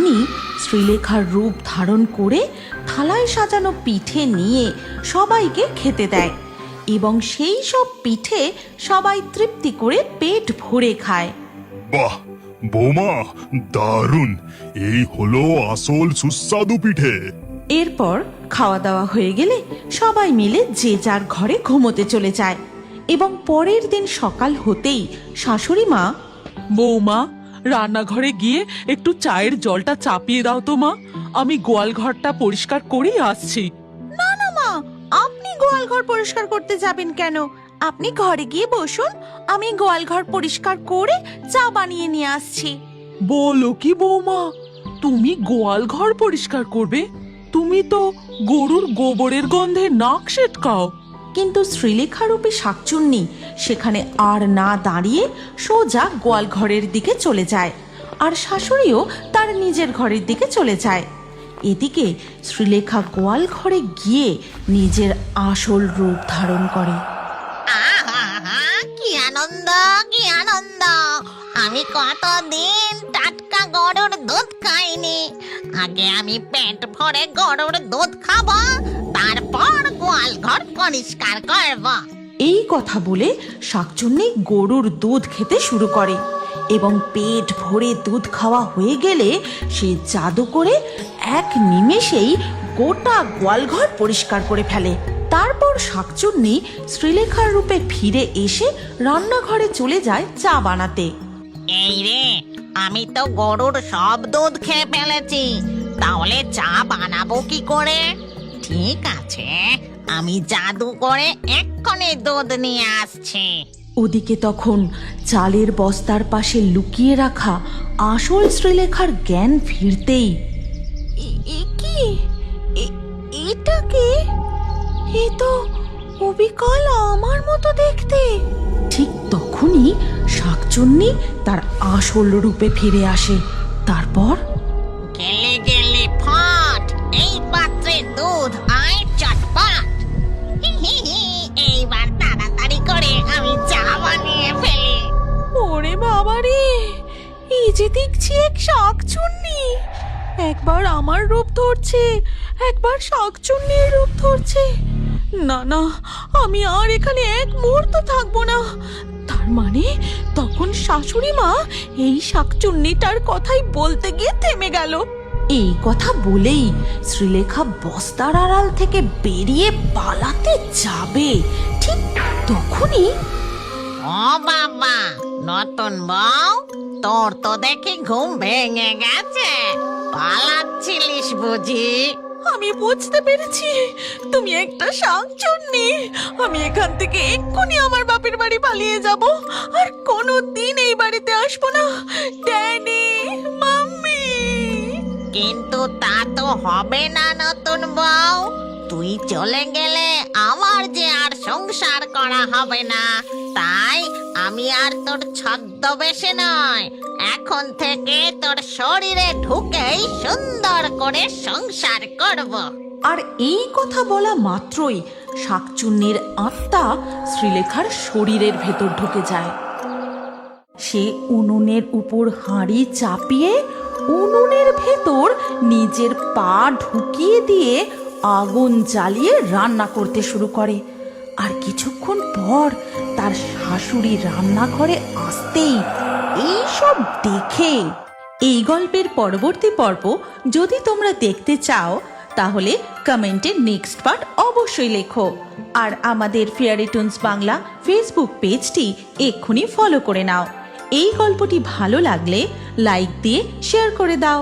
শাকচুন্নি শ্রীলেখার রূপ ধারণ করে থালায় সাজানো পিঠে নিয়ে সবাইকে খেতে দেয় এবং সেই সব পিঠে সবাই তৃপ্তি করে পেট ভরে খায়। বাহ বৌমা, দারুণ! এই হলো আসল সুস্বাদু পিঠে। এরপর খাওয়া দাওয়া হয়ে গেলে সবাই মিলে যে যার ঘরে ঘুমোতে চলে যায় এবং পরের দিন সকাল হতেই শাশুড়ি মা, বৌমা, রান্নাঘরে গিয়ে একটু চায়ের জলটা চাপিয়ে দাও তো মা, আমি গোয়াল ঘরটা পরিষ্কার করেই আসছি। না না মা, আপনি গোয়াল ঘর পরিষ্কার করতে যাবেন কেন? আপনি ঘরে গিয়ে বসুন, আমি গোয়াল ঘর পরিষ্কার করে চা বানিয়ে নিয়ে আসছি। বলো কি বৌমা, তুমি গোয়াল ঘর পরিষ্কার করবে? তুমি তো গরুর গোবরের গন্ধে নাক সেটকাও। কিন্তু শ্রীলেখারূপী শাকচুন্নি সেখানে আর না দাঁড়িয়ে সোজা গোয়াল ঘরের দিকে চলে যায়, আর শাশুড়িও তার নিজের ঘরের দিকে চলে যায়। এদিকে শ্রীলেখা গোয়াল ঘরে গিয়ে নিজের আসল রূপ ধারণ করে। কি আনন্দ, কি আনন্দ! আমি কতদিন টাটকা গরুর দুধ খাইনি। আগে আমি পেট ভরে গরুর দুধ খাবো, তারপর গোয়াল ঘর পরিষ্কার করব। এই কথা বলে শাকচুন্নি গরুর দুধ খেতে শুরু করে এবং পেট ভরে দুধ খাওয়া হয়ে গেলে সে জাদু করে এক নিমেষেই গোটা গোয়ালঘর পরিষ্কার করে ফেলে। তারপর শাকচুন্নি শ্রীলেখার রূপে ফিরে এসে রান্নাঘরে চলে যায় চা বানাতে। এই রে, আমি তো গরুর সব দুধ খেয়ে ফেলেছি, তাহলে চা বানাবো কি করে? ঠিক আছে, আমি জাদু করে এক্ষুনি দুধ নিয়ে আসছি। ওদিকে তখন চালের বস্তার পাশে লুকিয়ে রাখা আসল শ্রীলেখার জ্ঞান ফিরতেই, এটা কে? এ তো অবিকল আমার মতো দেখতে। ঠিক তখনই শাকচুন্নি তার আসল রূপে ফিরে আসে। তারপর গেলে গেলে ফট, এই পাত্রে দুধ আয় চটপট। এইবার তাড়াতাড়ি করে আমি চা বানিয়ে ফেলি। ওরে বাবারে, এই যে দেখছি এক শাকচুন্নি, একবার আমার রূপ ধরছে, একবার শাকচুন্নির রূপ ধরছে। না না, আমি আর এখানে এক মুহূর্ত থাকবো না। তার মানে তখন শাশুড়ি মা এই শাকচুন্নিটার কথাই বলতে গিয়ে থেমে গেল। এই কথা বলেই শ্রীলেখা বস্তার আড়াল থেকে বেরিয়ে পালাতে যাবে, ঠিক তখনই, ও বাবা, নতুন বউ, তোর তো দেখি ঘুম ভেঙে গেছে। পালাচ্ছিলিস বুঝি? আমি বুঝতে পেরেছি তুমি একটা শাকচুন্নি। আমি এখান থেকে এক্ষুনি আমার বাপের বাড়ি পালিয়ে যাব, আর কোনোদিন এই বাড়িতে আসবো না। Daddy, mummy. কিন্তু তা তো হবে না নতুন বউ, তুই চলে গেলে আমার যে আর সংসার করা হবে না। তাই আমি আর তোর ছদ্মবেশে নয়, এখন থেকে তোর শরীরে ঢুকেই সুন্দর করে সংসার করব। আর এই কথা বলা মাত্রই শাকচুন্নির আত্মা শ্রীলেখার শরীরের ভেতর ঢুকে যায়। সে উনুনের উপর হাঁড়ি চাপিয়ে উনুনের ভেতর নিজের পা ঢুকিয়ে দিয়ে আগুন জ্বালিয়ে রান্না করতে শুরু করে। আর কিছুক্ষণ পর তার শাশুড়ি রান্নাঘরে আসতেই এই সব দেখে, এই গল্পের পরবর্তী পর্ব যদি তোমরা দেখতে চাও তাহলে কমেন্টে নেক্সট পার্ট অবশ্যই লেখো। আর আমাদের ফেয়ারি টুনস বাংলা ফেসবুক পেজটি এক্ষুনি ফলো করে নাও। এই গল্পটি ভালো লাগলে লাইক দিয়ে শেয়ার করে দাও।